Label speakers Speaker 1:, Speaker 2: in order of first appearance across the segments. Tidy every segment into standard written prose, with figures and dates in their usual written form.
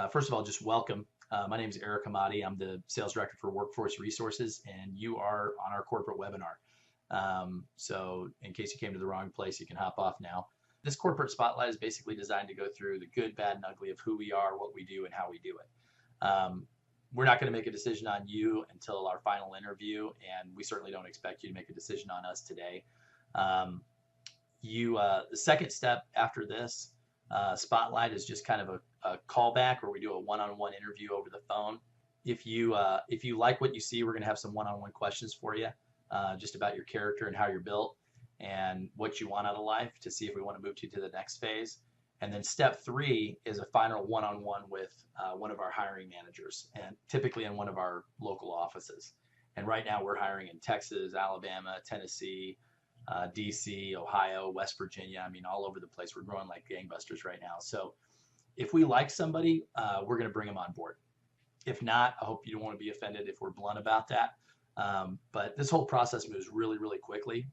Speaker 1: First of all, just welcome. My name is Eric Hamadi. I'm the sales director for Workforce Resources, and you are on our corporate webinar. So in case you came to the wrong place, you can hop off now. This corporate spotlight is basically designed to go through the good, bad, and ugly of who we are, what we do, and how we do it. We're not going to make a decision on you until our final interview, and we certainly don't expect you to make a decision on us today. The second step after this spotlight is just kind of a callback where we do a one-on-one interview over the phone. If you like what you see, we're going to have some one-on-one questions for you, just about your character and how you're built and what you want out of life to see if we want to move you to the next phase. And then step 3 is a final one-on-one with one of our hiring managers, and typically in one of our local offices. And right now we're hiring in Texas, Alabama, Tennessee, DC, Ohio, West Virginia. I mean, all over the place. We're growing like gangbusters right now. So if we like somebody, we're going to bring them on board. If not, I hope you don't want to be offended if we're blunt about that. But this whole process moves really, really quickly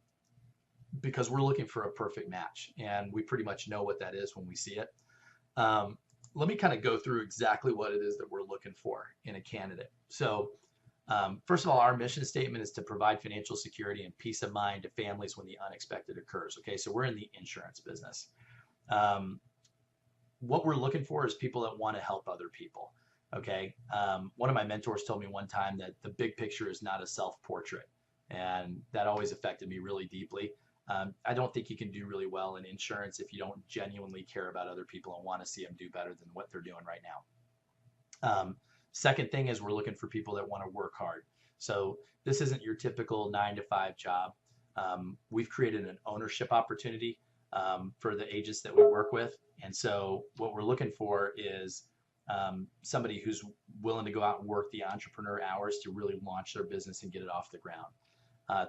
Speaker 1: because we're looking for a perfect match, and we pretty much know what that is when we see it. Let me kind of go through exactly what it is that we're looking for in a candidate. So first of all, our mission statement is to provide financial security and peace of mind to families when the unexpected occurs. Okay, so we're in the insurance business. What we're looking for is people that want to help other people. Okay, one of my mentors told me one time that the big picture is not a self-portrait, and that always affected me really deeply. I don't think you can do really well in insurance if you don't genuinely care about other people and want to see them do better than what they're doing right now. Second thing is we're looking for people that want to work hard. So this isn't your typical 9-to-5 job. We've created an ownership opportunity for the agents that we work with. And so what we're looking for is somebody who's willing to go out and work the entrepreneur hours to really launch their business and get it off the ground.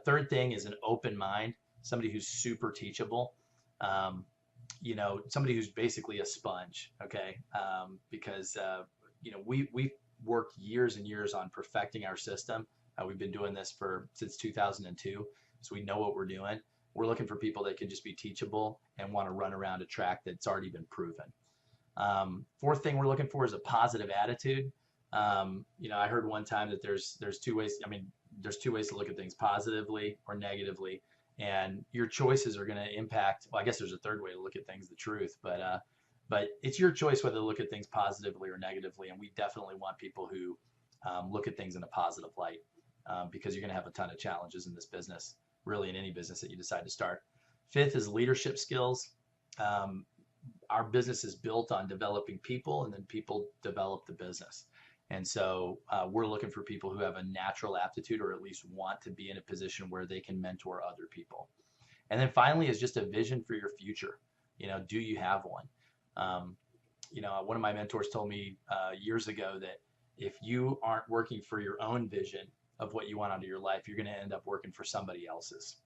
Speaker 1: Third thing is an open mind, somebody who's super teachable. Somebody who's basically a sponge, okay? Because we've worked years and years on perfecting our system. We've been doing this since 2002, so we know what we're doing. We're looking for people that can just be teachable and want to run around a track that's already been proven. Fourth thing we're looking for is a positive attitude. I heard one time that there's two ways. I mean, there's two ways to look at things: positively or negatively. And your choices are going to impact. Well, I guess there's a third way to look at things: the truth. But it's your choice whether to look at things positively or negatively. And we definitely want people who look at things in a positive light, because you're going to have a ton of challenges in this business, really in any business that you decide to start. Fifth is leadership skills. Our business is built on developing people, and then people develop the business. And so we're looking for people who have a natural aptitude, or at least want to be in a position where they can mentor other people. And then finally is just a vision for your future. Do you have one? One of my mentors told me years ago that if you aren't working for your own vision of what you want out of your life, you're going to end up working for somebody else's.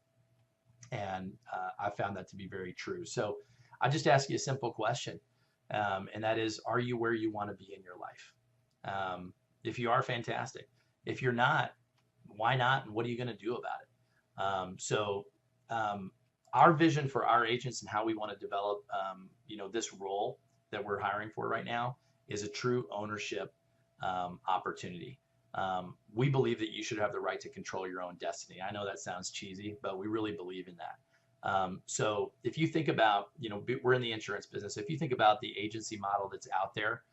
Speaker 1: And I found that to be very true. So I just ask you a simple question, and that is, are you where you want to be in your life? If you are, fantastic. If you're not, why not? And what are you going to do about it? Our vision for our agents and how we want to develop, this role that we're hiring for right now is a true ownership opportunity. We believe that you should have the right to control your own destiny. I know that sounds cheesy, but we really believe in that. So if you think about, we're in the insurance business. If you think about the agency model that's out there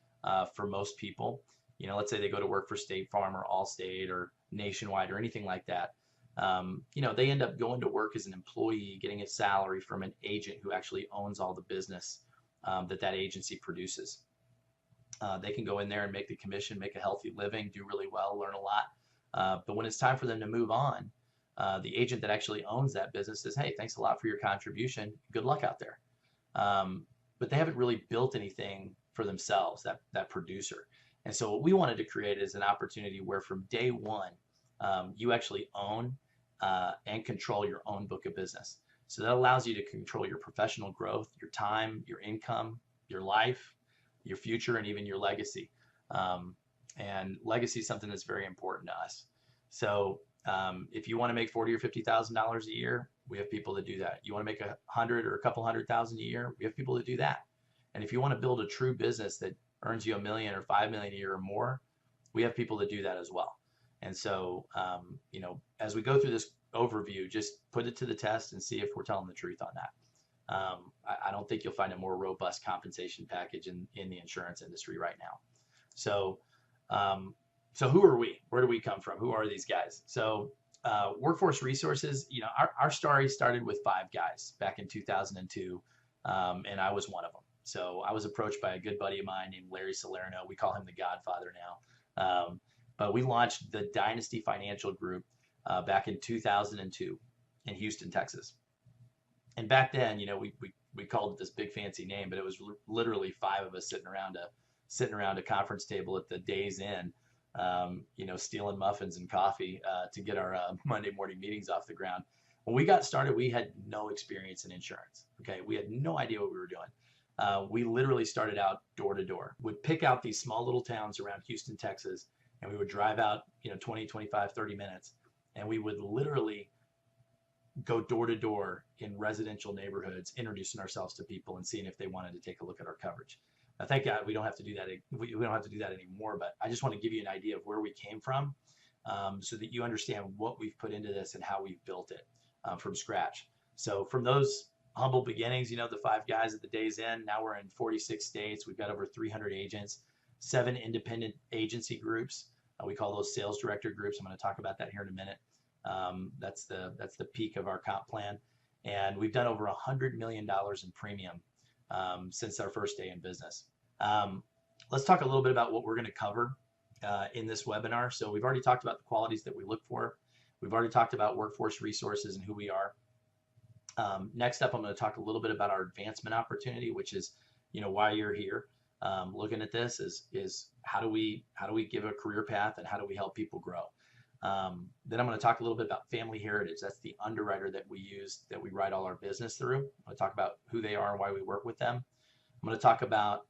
Speaker 1: for most people, let's say they go to work for State Farm or Allstate or Nationwide or anything like that. They end up going to work as an employee, getting a salary from an agent who actually owns all the business that agency produces. They can go in there and make the commission, make a healthy living, do really well, learn a lot. But when it's time for them to move on, the agent that actually owns that business says, hey, thanks a lot for your contribution. Good luck out there. But they haven't really built anything for themselves, that producer. And so what we wanted to create is an opportunity where from day one, you actually own and control your own book of business. So that allows you to control your professional growth, your time, your income, your life, your future, and even your legacy. And legacy is something that's very important to us. So if you want to make $40,000 or $50,000 a year, we have people that do that. You want to make $100,000 or a couple $100,000 a year, we have people that do that. And if you want to build a true business that earns you $1 million or $5 million a year or more, we have people that do that as well. And so, you know, as we go through this overview, just put it to the test and see if we're telling the truth on that. I don't think you'll find a more robust compensation package in the insurance industry right now. So, so who are we? Where do we come from? Who are these guys? So, Workforce Resources, you know, our story started with 5 guys back in 2002, and I was one of them. So I was approached by a good buddy of mine named Larry Salerno. We call him the Godfather now. But we launched the Dynasty Financial Group back in 2002 in Houston, Texas. And back then, you know, we called it this big fancy name, but it was literally 5 of us sitting around a conference table at the Days Inn, you know, stealing muffins and coffee to get our Monday morning meetings off the ground. When we got started, we had no experience in insurance. Okay, we had no idea what we were doing. We literally started out door to door. We'd pick out these small little towns around Houston, Texas, and we would drive out, you know, 20, 25, 30 minutes, and we would literally go door to door in residential neighborhoods, introducing ourselves to people and seeing if they wanted to take a look at our coverage. Now, thank God we don't have to do that. We don't have to do that anymore, but I just want to give you an idea of where we came from, so that you understand what we've put into this and how we've built it from scratch. So from those humble beginnings, you know, the 5 guys at the Days Inn, now we're in 46 states. We've got over 300 agents, 7 independent agency groups. We call those sales director groups. I'm going to talk about that here in a minute. That's the peak of our comp plan. And we've done over $100 million in premium since our first day in business. Let's talk a little bit about what we're going to cover in this webinar. So we've already talked about the qualities that we look for. We've already talked about Workforce Resources and who we are. Next up, I'm going to talk a little bit about our advancement opportunity, which is, you know, why you're here. Looking at this is how do we give a career path and how do we help people grow? Then I'm going to talk a little bit about family heritage. That's the underwriter that we use, that we write all our business through. I'm going to talk about who they are and why we work with them. I'm going to talk about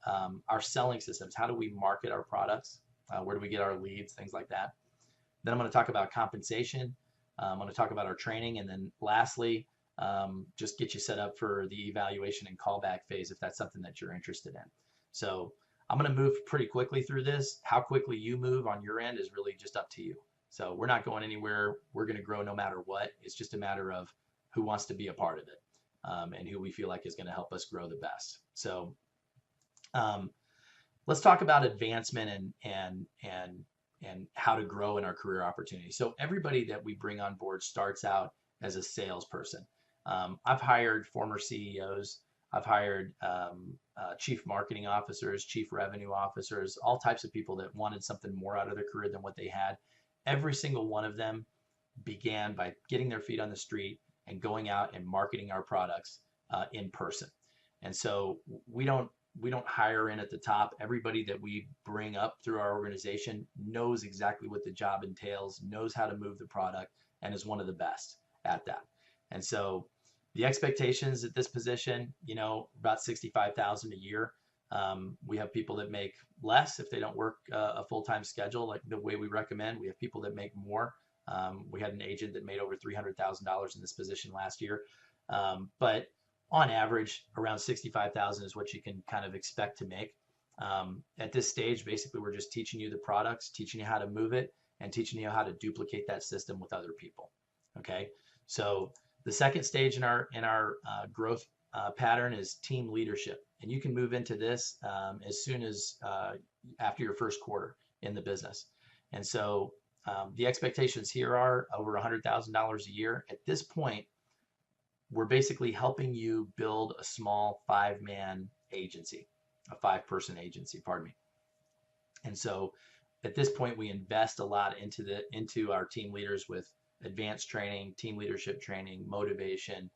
Speaker 1: our selling systems. How do we market our products? Where do we get our leads? Things like that. Then I'm going to talk about compensation. I'm going to talk about our training. And then lastly, just get you set up for the evaluation and callback phase if that's something that you're interested in. So I'm going to move pretty quickly through this. How quickly you move on your end is really just up to you. So we're not going anywhere. We're going to grow no matter what. It's just a matter of who wants to be a part of it, and who we feel like is going to help us grow the best. So let's talk about advancement and how to grow in our career opportunity. So everybody that we bring on board starts out as a salesperson. I've hired former CEOs. I've hired chief marketing officers, chief revenue officers, all types of people that wanted something more out of their career than what they had. Every single one of them began by getting their feet on the street and going out and marketing our products in person. And so we don't hire in at the top. Everybody that we bring up through our organization knows exactly what the job entails, knows how to move the product, and is one of the best at that. And so the expectations at this position, you know, about $65,000 a year. We have people that make less if they don't work a full-time schedule, like the way we recommend. We have people that make more. We had an agent that made over $300,000 in this position last year. But on average, around $65,000 is what you can kind of expect to make. At this stage, basically, we're just teaching you the products, teaching you how to move it, and teaching you how to duplicate that system with other people. Okay, so the second stage in our growth pattern is team leadership, and you can move into this as soon as after your first quarter in the business. And so the expectations here are over $100,000 a year. At this point, we're basically helping you build a small 5-man agency, a 5-person agency, pardon me. And so at this point, we invest a lot into our team leaders with advanced training, team leadership training, motivation,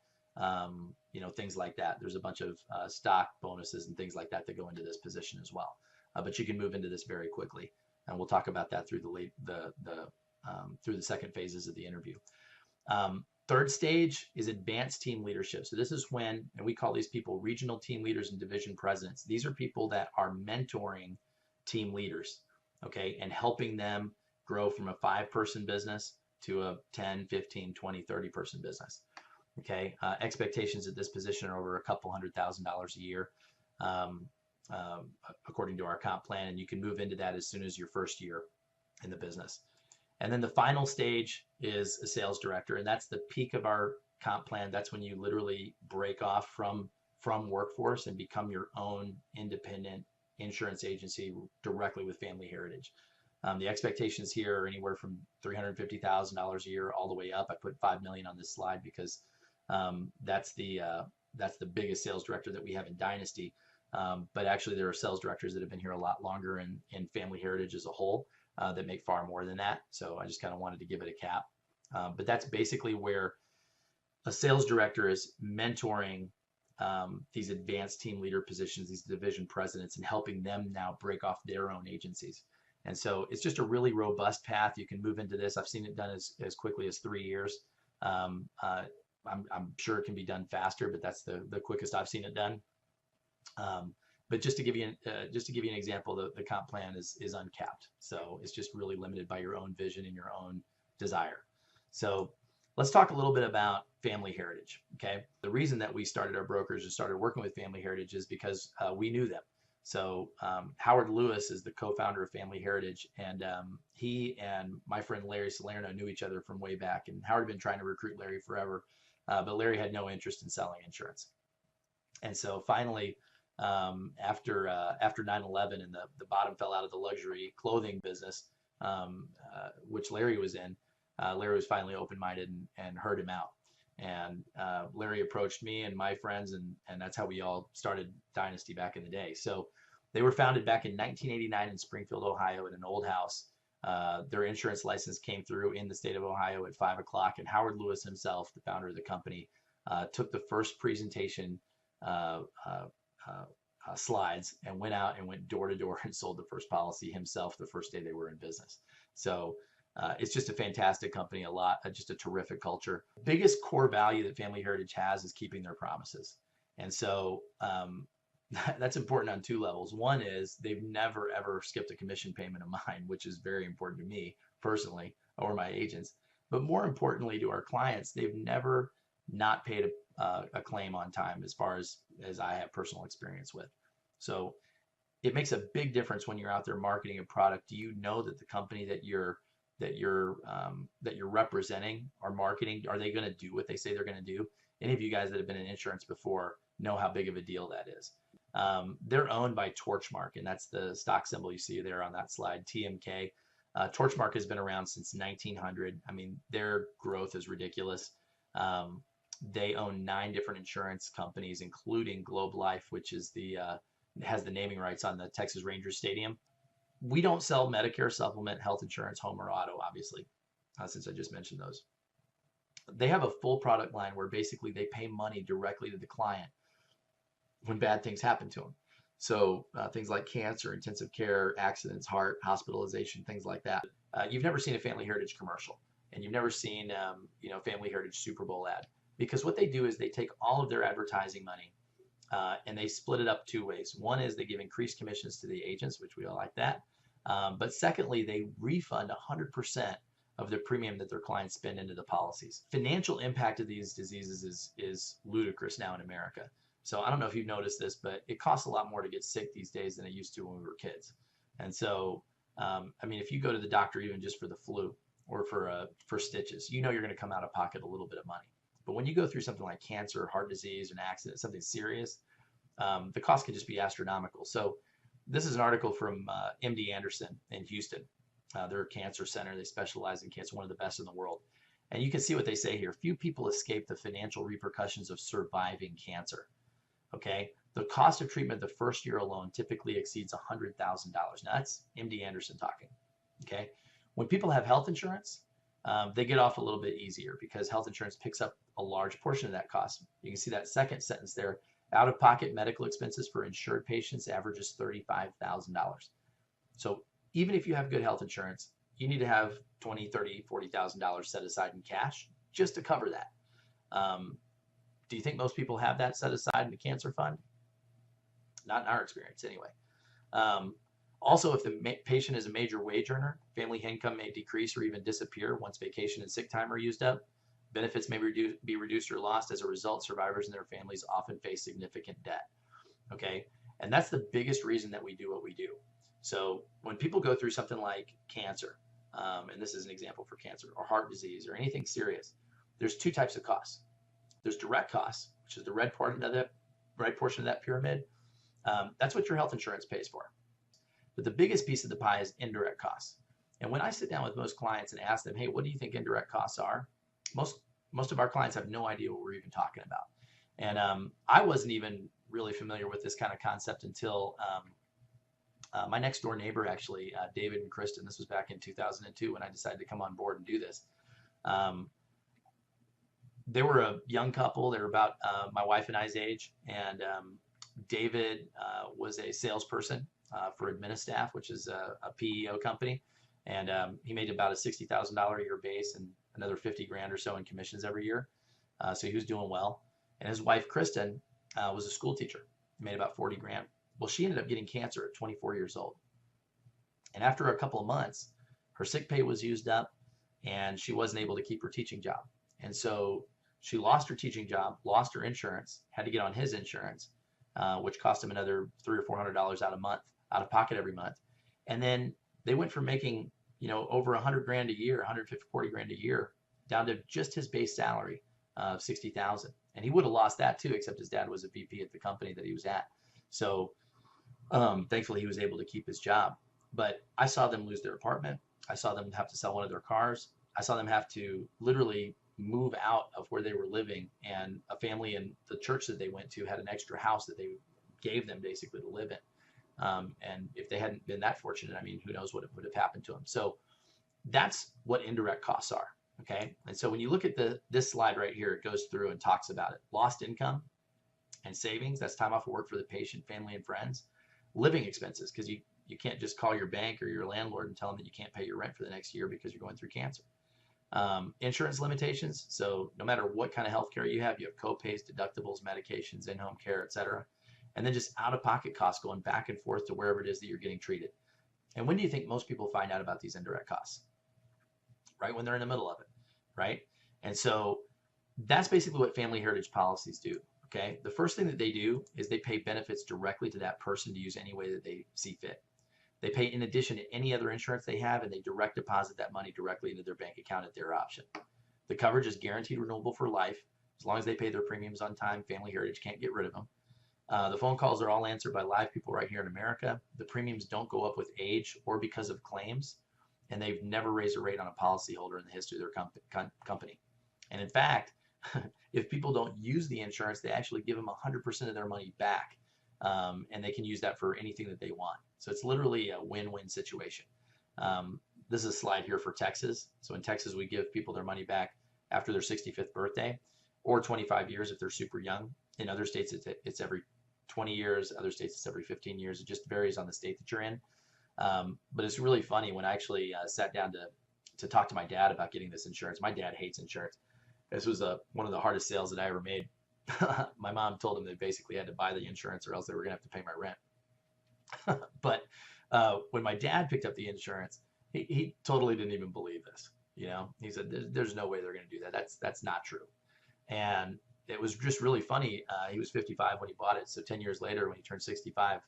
Speaker 1: you know, things like that. There's a bunch of stock bonuses and things like that that go into this position as well. But you can move into this very quickly, and we'll talk about that through through the second phases of the interview. Third stage is advanced team leadership. So this is when, and we call these people regional team leaders and division presidents. These are people that are mentoring team leaders, okay, and helping them grow from a 5-person business to a 10, 15, 20, 30-person business. Okay, expectations at this position are over $200,000 a year. according to our comp plan, and you can move into that as soon as your first year in the business. And then the final stage is a sales director, and that's the peak of our comp plan. That's when you literally break off from workforce and become your own independent insurance agency directly with Family Heritage. The expectations here are anywhere from $350,000 a year all the way up. I put $5 million on this slide because that's the biggest sales director that we have in Dynasty. But actually, there are sales directors that have been here a lot longer in Family Heritage as a whole that make far more than that. So I just kind of wanted to give it a cap. But that's basically where a sales director is mentoring these advanced team leader positions, these division presidents, and helping them now break off their own agencies. And so it's just a really robust path. You can move into this. I've seen it done as quickly as 3 years. I'm sure it can be done faster, but that's the quickest I've seen it done. But just to give you an example, the comp plan is uncapped. So it's just really limited by your own vision and your own desire. So let's talk a little bit about Family Heritage. Okay, the reason that we started our brokers and started working with Family Heritage is because we knew them. So Howard Lewis is the co-founder of Family Heritage, and he and my friend Larry Salerno knew each other from way back. And Howard had been trying to recruit Larry forever, but Larry had no interest in selling insurance. And so finally, after 9/11 and the bottom fell out of the luxury clothing business, which Larry was in, Larry was finally open-minded and heard him out. And Larry approached me and my friends, and that's how we all started Dynasty back in the day. So they were founded back in 1989 in Springfield, Ohio, in an old house. Their insurance license came through in the state of Ohio at 5 o'clock, and Howard Lewis himself, the founder of the company, took the first presentation slides and went out and went door to door and sold the first policy himself the first day they were in business. So it's just a fantastic company, just a terrific culture. Biggest core value that Family Heritage has is keeping their promises. And so that's important on two levels. One is they've never, ever skipped a commission payment of mine, which is very important to me personally, or my agents. But more importantly to our clients, they've never not paid a claim on time as far as I have personal experience with. So it makes a big difference when you're out there marketing a product. Do you know that the company that you're representing or marketing, are they going to do what they say they're going to do? Any of you guys that have been in insurance before know how big of a deal that is. They're owned by Torchmark, and that's the stock symbol you see there on that slide, TMK. Torchmark has been around since 1900. I mean, their growth is ridiculous. They own 9 different insurance companies, including Globe Life, which is has the naming rights on the Texas Rangers Stadium. We don't sell Medicare, supplement, health insurance, home, or auto, obviously, since I just mentioned those. They have a full product line where basically they pay money directly to the client when bad things happen to them. So things like cancer, intensive care, accidents, heart, hospitalization, things like that. You've never seen a Family Heritage commercial, and you've never seen Family Heritage Super Bowl ad, because what they do is they take all of their advertising money and they split it up 2 ways. One is they give increased commissions to the agents, which we all like that. But secondly, they refund 100% of the premium that their clients spend into the policies. Financial impact of these diseases is ludicrous now in America. So I don't know if you've noticed this, but it costs a lot more to get sick these days than it used to when we were kids. And so, if you go to the doctor even just for the flu or for stitches, you're going to come out of pocket a little bit of money. But when you go through something like cancer, heart disease, an accident, something serious, the cost can just be astronomical. So this is an article from MD Anderson in Houston. They're a cancer center. They specialize in cancer, one of the best in the world. And you can see what they say here. Few people escape the financial repercussions of surviving cancer. Okay, the cost of treatment the first year alone typically exceeds $100,000. Now that's MD Anderson talking. Okay, when people have health insurance, they get off a little bit easier because health insurance picks up a large portion of that cost. You can see that second sentence there. Out-of-pocket medical expenses for insured patients averages $35,000. So even if you have good health insurance, you need to have $20,000, $30,000, $40,000 set aside in cash just to cover that. Do you think most people have that set aside in a cancer fund? Not in our experience, anyway. Also, if the patient is a major wage earner, family income may decrease or even disappear once vacation and sick time are used up. Benefits may be reduced or lost. As a result, survivors and their families often face significant debt. Okay, And that's the biggest reason that we do what we do. So when people go through something like cancer, and this is an example for cancer, or heart disease, or anything serious, there's two types of costs. There's direct costs, which is the red portion of that pyramid. That's what your health insurance pays for. But the biggest piece of the pie is indirect costs. And when I sit down with most clients and ask them, hey, what do you think indirect costs are? Most of our clients have no idea what we're even talking about. And I wasn't even really familiar with this kind of concept until my next door neighbor, actually, David and Kristen, this was back in 2002 when I decided to come on board and do this. They were a young couple. They were about my wife and I's age. And David was a salesperson for Administaff, which is a PEO company. And he made about a $60,000 a year base and another 50 grand or so in commissions every year. So he was doing well. And his wife, Kristen, was a school teacher. Made about 40 grand. Well, she ended up getting cancer at 24 years old. And after a couple of months, her sick pay was used up and she wasn't able to keep her teaching job. And so she lost her teaching job, lost her insurance, had to get on his insurance, which cost him another $300 or $400 out of pocket every month. And then they went from making, over 100 grand a year, 150, 40 grand a year, down to just his base salary of 60,000. And he would have lost that too, except his dad was a VP at the company that he was at. So thankfully he was able to keep his job. But I saw them lose their apartment. I saw them have to sell one of their cars. I saw them have to literally move out of where they were living, and a family in the church that they went to had an extra house that they gave them basically to live in. And if they hadn't been that fortunate, I mean, who knows what would have happened to them. So that's what indirect costs are. Okay. And so when you look at this slide right here, it goes through and talks about it. Lost income and savings, that's time off of work for the patient, family, and friends. Living expenses, because you can't just call your bank or your landlord and tell them that you can't pay your rent for the next year because you're going through cancer. Insurance limitations, so no matter what kind of health care you have co-pays, deductibles, medications, in-home care, etc. And then just out-of-pocket costs going back and forth to wherever it is that you're getting treated. And when do you think most people find out about these indirect costs? Right when they're in the middle of it, right? And so that's basically what family heritage policies do, okay? The first thing that they do is they pay benefits directly to that person to use any way that they see fit. They pay in addition to any other insurance they have, and they direct deposit that money directly into their bank account at their option. The coverage is guaranteed renewable for life. As long as they pay their premiums on time, Family Heritage can't get rid of them. The phone calls are all answered by live people right here in America. The premiums don't go up with age or because of claims, and they've never raised a rate on a policyholder in the history of their company. And in fact, if people don't use the insurance, they actually give them 100% of their money back, and they can use that for anything that they want. So it's literally a win-win situation. This is a slide here for Texas. So in Texas, we give people their money back after their 65th birthday, or 25 years if they're super young. In other states, it's every 20 years. Other states, it's every 15 years. It just varies on the state that you're in. But it's really funny when I actually sat down to talk to my dad about getting this insurance. My dad hates insurance. This was one of the hardest sales that I ever made. My mom told him they basically had to buy the insurance or else they were going to have to pay my rent. But when my dad picked up the insurance, he totally didn't even believe this. He said, there's no way they're going to do that. That's not true. And it was just really funny. He was 55 when he bought it. So 10 years later, when he turned 65,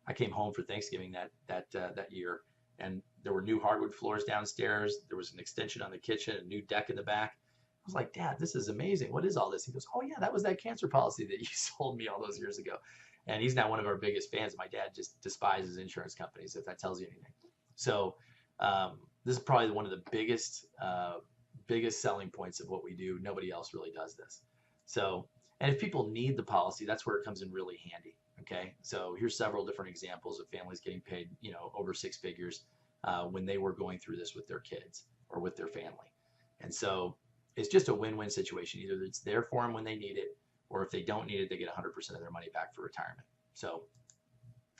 Speaker 1: I came home for Thanksgiving that year, and there were new hardwood floors downstairs. There was an extension on the kitchen, a new deck in the back. I was like, Dad, this is amazing. What is all this? He goes, oh yeah, that was that cancer policy that you sold me all those years ago. And he's now one of our biggest fans. My dad just despises insurance companies, if that tells you anything. So this is probably one of the biggest selling points of what we do. Nobody else really does this. So, and if people need the policy, that's where it comes in really handy. Okay. So here's several different examples of families getting paid, over six figures when they were going through this with their kids or with their family. And so it's just a win-win situation. Either it's there for them when they need it, or if they don't need it, they get 100% of their money back for retirement. So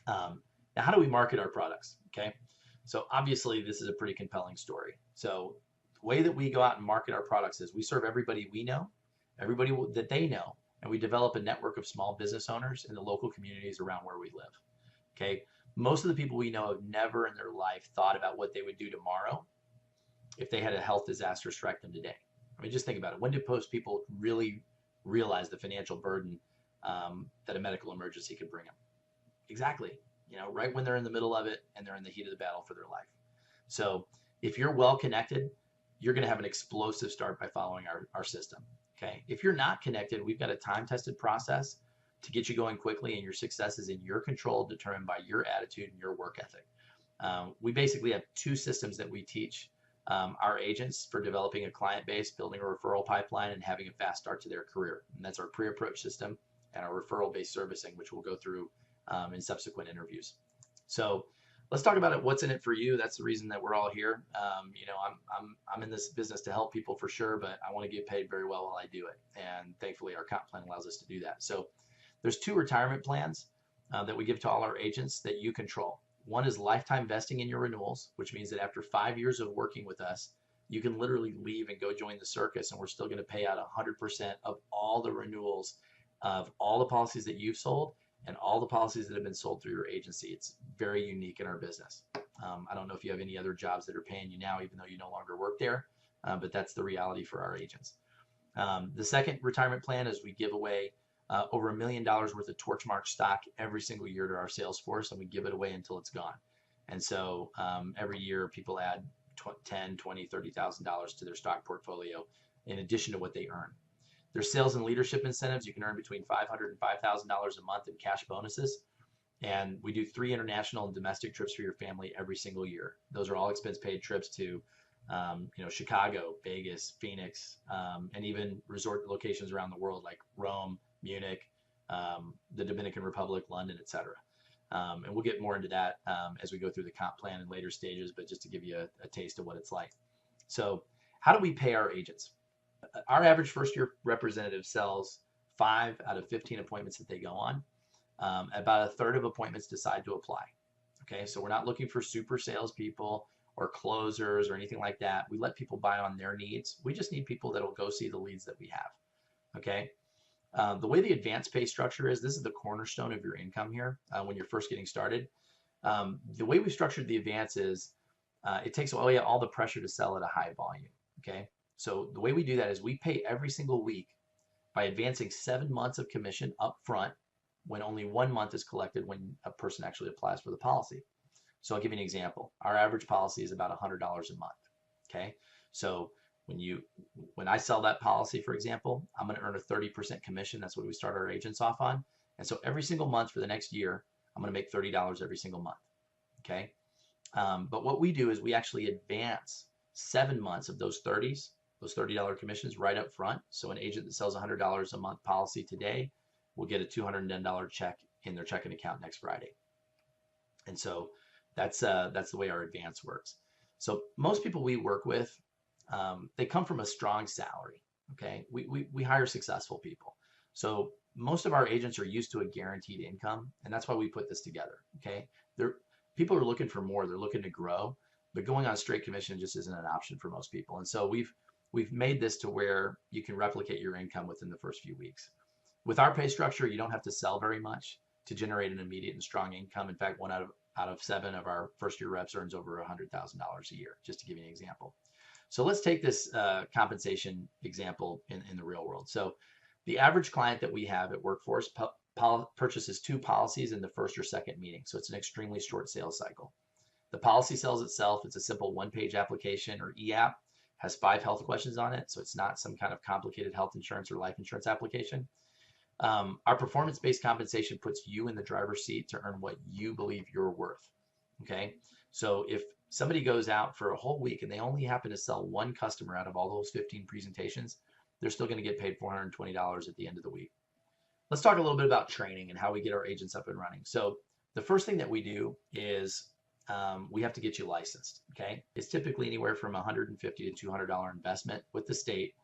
Speaker 1: now how do we market our products? Okay. So obviously this is a pretty compelling story. So the way that we go out and market our products is we serve everybody we know, everybody that they know, and we develop a network of small business owners in the local communities around where we live. Okay. Most of the people we know have never in their life thought about what they would do tomorrow if they had a health disaster strike them today. I mean, just think about it. When did most people really realize the financial burden that a medical emergency could bring them? Exactly. Right when they're in the middle of it and they're in the heat of the battle for their life. So if you're well connected, you're going to have an explosive start by following our system. Okay. If you're not connected, we've got a time tested process to get you going quickly, and your success is in your control, determined by your attitude and your work ethic. We basically have two systems that we teach our agents for developing a client base, building a referral pipeline, and having a fast start to their career. And that's our pre-approach system and our referral-based servicing, which we'll go through in subsequent interviews. So let's talk about it. What's in it for you? That's the reason that we're all here. I'm in this business to help people for sure, but I want to get paid very well while I do it. And thankfully, our comp plan allows us to do that. So there's two retirement plans that we give to all our agents that you control. One is lifetime vesting in your renewals, which means that after 5 years of working with us, you can literally leave and go join the circus, and we're still going to pay out 100% of all the renewals of all the policies that you've sold and all the policies that have been sold through your agency. It's very unique in our business. I don't know if you have any other jobs that are paying you now, even though you no longer work there, but that's the reality for our agents. The second retirement plan is we give away over $1 million worth of Torchmark stock every single year to our sales force, and we give it away until it's gone. And so every year people add $10,000, $20,000, $30,000 to their stock portfolio in addition to what they earn. There's sales and leadership incentives. You can earn between $500 and $5,000 a month in cash bonuses. And we do 3 international and domestic trips for your family every single year. Those are all expense paid trips to Chicago, Vegas, Phoenix, and even resort locations around the world like Rome, Munich, the Dominican Republic, London, etc. And we'll get more into that as we go through the comp plan in later stages, but just to give you a taste of what it's like. So how do we pay our agents? Our average first-year representative sells 5 out of 15 appointments that they go on. About a third of appointments decide to apply. Okay, so we're not looking for super salespeople or closers or anything like that. We let people buy on their needs. We just need people that will go see the leads that we have. Okay. The way the advance pay structure is, this is the cornerstone of your income here when you're first getting started. The way we've structured the advance is it takes away all the pressure to sell at a high volume. Okay. So the way we do that is we pay every single week by advancing 7 months of commission up front when only 1 month is collected when a person actually applies for the policy. So I'll give you an example. Our average policy is about $100 a month. Okay. So when I sell that policy, for example, I'm going to earn a 30% commission. That's what we start our agents off on. And so every single month for the next year, I'm going to make $30 every single month. Okay. But what we do is we actually advance 7 months of those $30 commissions right up front. So an agent that sells $100 a month policy today will get a $210 check in their checking account next Friday. And so that's the way our advance works. So most people we work with, they come from a strong salary. Okay, we hire successful people. So most of our agents are used to a guaranteed income, and that's why we put this together. Okay, people are looking for more. They're looking to grow, but going on straight commission just isn't an option for most people. And so we've made this to where you can replicate your income within the first few weeks. With our pay structure, you don't have to sell very much to generate an immediate and strong income. In fact, 1 out of 7 of our first-year reps earns over $100,000 a year, just to give you an example. So let's take this compensation example in the real world. So the average client that we have at Workforce purchases 2 policies in the first or second meeting. So it's an extremely short sales cycle. The policy sells itself. It's a simple 1-page application or e-app, has 5 health questions on it. So it's not some kind of complicated health insurance or life insurance application. Our performance-based compensation puts you in the driver's seat to earn what you believe you're worth. Okay. So if somebody goes out for a whole week and they only happen to sell 1 customer out of all those 15 presentations, they're still going to get paid $420 at the end of the week. Let's talk a little bit about training and how we get our agents up and running. So the first thing that we do is we have to get you licensed. Okay. It's typically anywhere from $150 to $200 investment with the state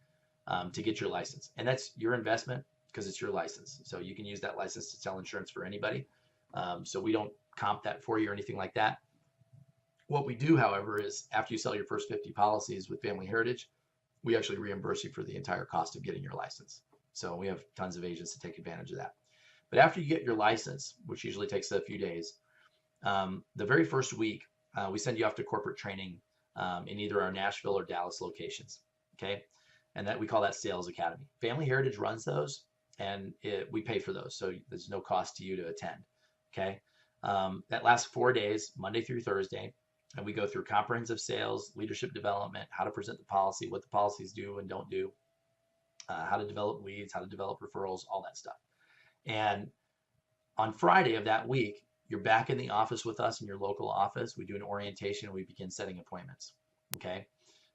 Speaker 1: to get your license. And that's your investment because it's your license. So you can use that license to sell insurance for anybody. So we don't comp that for you or anything like that. What we do, however, is after you sell your first 50 policies with Family Heritage, we actually reimburse you for the entire cost of getting your license. So we have tons of agents to take advantage of that. But after you get your license, which usually takes a few days, the very first week, we send you off to corporate training in either our Nashville or Dallas locations. Okay. And that we call that Sales Academy. Family Heritage runs those, and we pay for those. So there's no cost to you to attend. Okay. That lasts 4 days, Monday through Thursday. And we go through comprehensive sales, leadership development, how to present the policy, what the policies do and don't do, how to develop leads, how to develop referrals, all that stuff. And on Friday of that week, you're back in the office with us in your local office. We do an orientation and we begin setting appointments. Okay.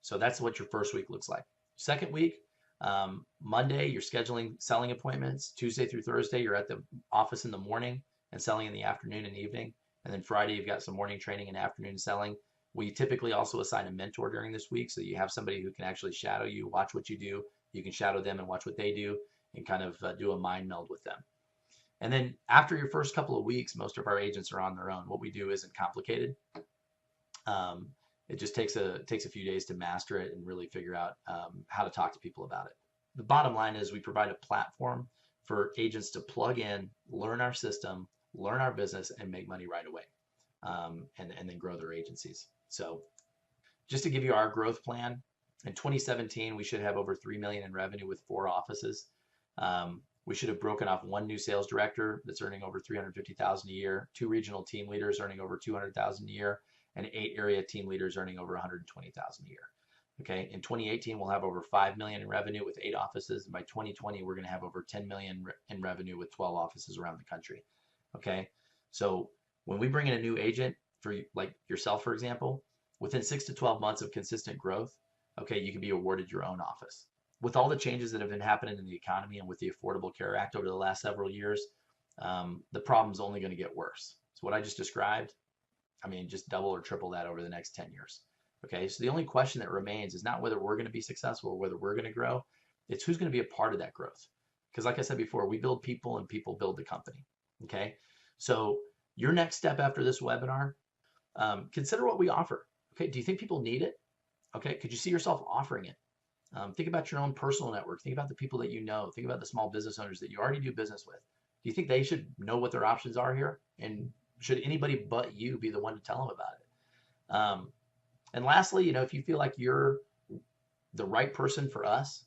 Speaker 1: So that's what your first week looks like. Second week, Monday, you're scheduling selling appointments. Tuesday through Thursday, you're at the office in the morning and selling in the afternoon and evening. And then Friday, you've got some morning training and afternoon selling. We typically also assign a mentor during this week, so you have somebody who can actually shadow you, watch what you do. You can shadow them and watch what they do and kind of do a mind meld with them. And then after your first couple of weeks, most of our agents are on their own. What we do isn't complicated. It just takes a few days to master it and really figure out how to talk to people about it. The bottom line is we provide a platform for agents to plug in, learn our system, learn our business, and make money right away, and then grow their agencies. So just to give you our growth plan, in 2017, we should have over $3 million in revenue with 4 offices. We should have broken off 1 new sales director that's earning over $350,000 a year, 2 regional team leaders earning over $200,000 a year, and 8 area team leaders earning over $120,000 a year. Okay, in 2018, we'll have over $5 million in revenue with 8 offices. And by 2020, we're going to have over $10 million in revenue with 12 offices around the country. Okay, so when we bring in a new agent, for like yourself, for example, within 6 to 12 months of consistent growth, okay, you can be awarded your own office. With all the changes that have been happening in the economy and with the Affordable Care Act over the last several years, the problem's only going to get worse. So what I just described, I mean, just double or triple that over the next 10 years. Okay, so the only question that remains is not whether we're going to be successful or whether we're going to grow. It's who's going to be a part of that growth. Because like I said before, we build people and people build the company. Okay, so your next step after this webinar, consider what we offer. Okay, do you think people need it? Okay, could you see yourself offering it? Think about your own personal network. Think about the people that you know. Think about the small business owners that you already do business with. Do you think they should know what their options are here? And should anybody but you be the one to tell them about it? And lastly, you know, if you feel like you're the right person for us,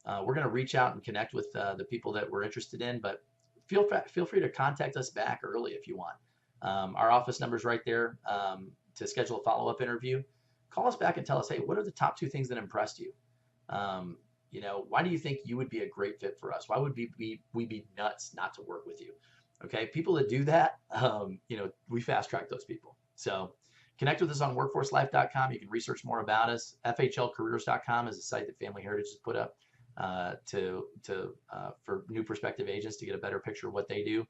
Speaker 1: we're going to reach out and connect with the people that we're interested in. But feel free to contact us back early if you want. Our office number is right there to schedule a follow-up interview. Call us back and tell us, hey, what are the top 2 things that impressed you? You know, why do you think you would be a great fit for us? Why would we be nuts not to work with you? Okay, people that do that, you know, we fast track those people. So connect with us on workforcelife.com. You can research more about us. FHLcareers.com is a site that Family Heritage has put up for new prospective agents to get a better picture of what they do.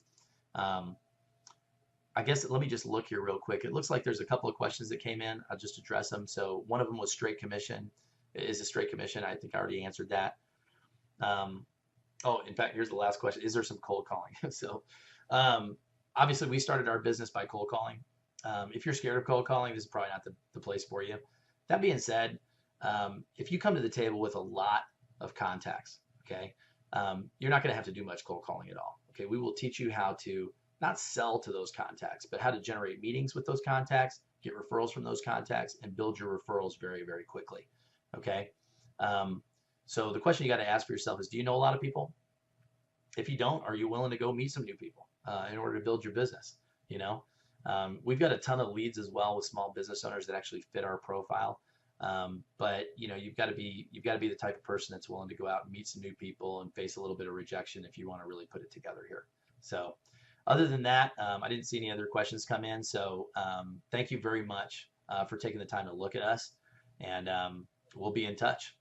Speaker 1: I guess let me just look here real quick. It looks like there's a couple of questions that came in. I'll just address them. So one of them was straight commission. Is a straight commission? I think I already answered that. Oh, in fact, here's the last question. Is there some cold calling? So obviously we started our business by cold calling. If you're scared of cold calling, this is probably not the place for you. That being said, if you come to the table with a lot of contacts, okay, you're not going to have to do much cold calling at all. Okay, we will teach you how to not sell to those contacts, but how to generate meetings with those contacts, get referrals from those contacts, and build your referrals very, very quickly. Okay, so the question you got to ask for yourself is, do you know a lot of people? If you don't, are you willing to go meet some new people in order to build your business? You know, we've got a ton of leads as well with small business owners that actually fit our profile. But you know, you've got to be the type of person that's willing to go out and meet some new people and face a little bit of rejection if you want to really put it together here. So other than that, I didn't see any other questions come in. So thank you very much for taking the time to look at us, and we'll be in touch.